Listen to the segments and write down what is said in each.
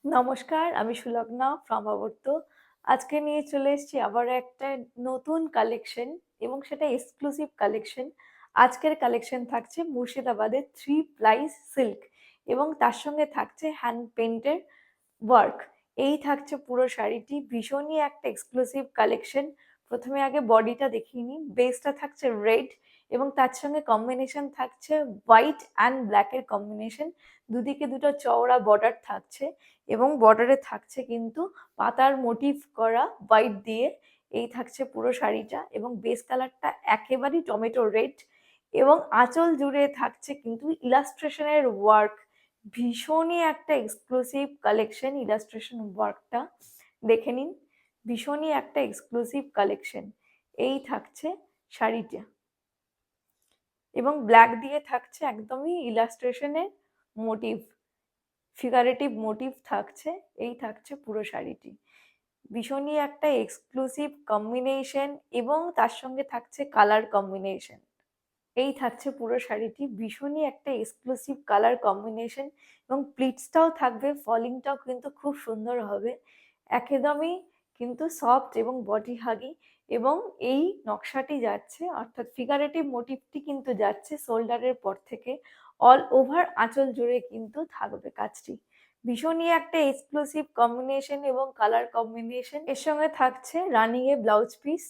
নমস্কার, আমি সুলগ্না ফ্রম আবর্ত। আজকে নিয়ে চলে এসেছি আবার একটা নতুন কালেকশন এবং সেটা এক্সক্লুসিভ কালেকশন। আজকের কালেকশন থাকছে মুর্শিদাবাদের থ্রি প্লাই সিল্ক এবং তার সঙ্গে থাকছে হ্যান্ড পেইন্টের ওয়ার্ক। এই থাকছে পুরো শাড়িটি, ভীষণই একটা এক্সক্লুসিভ কালেকশন। প্রথমে আগে বডিটা দেখিয়ে নিই। বেসটা থাকছে রেড এবং তার সঙ্গে কম্বিনেশন থাকছে হোয়াইট অ্যান্ড ব্ল্যাকের কম্বিনেশন। দুদিকে দুটো চওড়া বর্ডার থাকছে এবং বর্ডারে থাকছে কিন্তু পাতার মোটিভ করা হোয়াইট দিয়ে। এই থাকছে পুরো শাড়িটা এবং বেস কালারটা একেবারেই টমেটো রেড এবং আঁচল জুড়ে থাকছে কিন্তু ইলাস্ট্রেশনের ওয়ার্ক। ভীষণই একটা এক্সক্লুসিভ কালেকশন, ইলাস্ট্রেশন ওয়ার্কটা দেখে নিন। ভীষণই একটা এক্সক্লুসিভ কালেকশন। এই থাকছে শাড়িটা এবং ব্ল্যাক দিয়ে থাকছে একদমই ইলাস্ট্রেশনের মোটিভ, ফিগারেটিভ মোটিভ থাকছে। এই থাকছে পুরো শাড়িটি, ভীষণই একটা এক্সক্লুসিভ কম্বিনেশন এবং তার সঙ্গে থাকছে কালার কম্বিনেশন। এই থাকছে পুরো শাড়িটি, ভীষণই একটা এক্সক্লুসিভ কালার কম্বিনেশন এবং প্লিটসটাও থাকবে, ফলিংটাও কিন্তু খুব সুন্দর হবে। একদমই কিন্তু সফট এবং বডি হাগি এবং এই নকশাটি যাচ্ছে অর্থাৎ ফিগারেটিভ মোটিভটি কিন্তু যাচ্ছে শোল্ডারের পর থেকে অল ওভার আঁচল জুড়ে কিন্তু থাকবে কাজটি। ভীষণই একটা এক্সক্লুসিভ কম্বিনেশন এবং কালার কম্বিনেশন। এর সঙ্গে থাকছে রানিং এ ব্লাউজ পিস।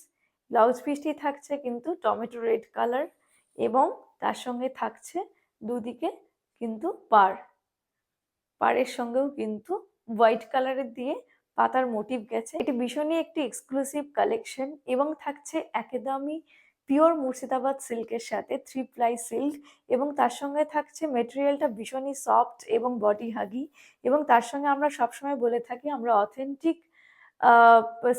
ব্লাউজ পিসটি থাকছে কিন্তু টমেটো রেড কালার এবং তার সঙ্গে থাকছে দুদিকে কিন্তু পাড়ের সঙ্গেও কিন্তু হোয়াইট কালারের দিয়ে পাতার মোটিভ গেছে। এটি ভীষণই একটি এক্সক্লুসিভ কালেকশন এবং থাকছে একদমই পিওর মুর্শিদাবাদ সিল্কের সাথে থ্রি প্লাই সিল্ক এবং তার সঙ্গে থাকছে মেটেরিয়ালটা ভীষণই সফট এবং বডি হাগি এবং তার সঙ্গে আমরা সবসময় বলে থাকি আমরা অথেন্টিক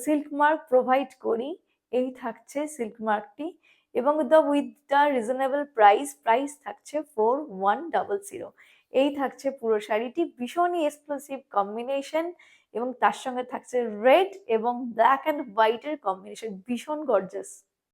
সিল্ক মার্ক প্রোভাইড করি। এই থাকছে সিল্ক মার্কটি এবং উইথ দ্য রিজনেবল প্রাইস থাকছে 4100। এই থাকছে পুরো শাড়িটি, ভীষণই এক্সক্লুসিভ কম্বিনেশন এবং তার সঙ্গে থাকছে রেড এবং ব্ল্যাক অ্যান্ড হোয়াইটের কম্বিনেশন, ভীষণ গর্জাস।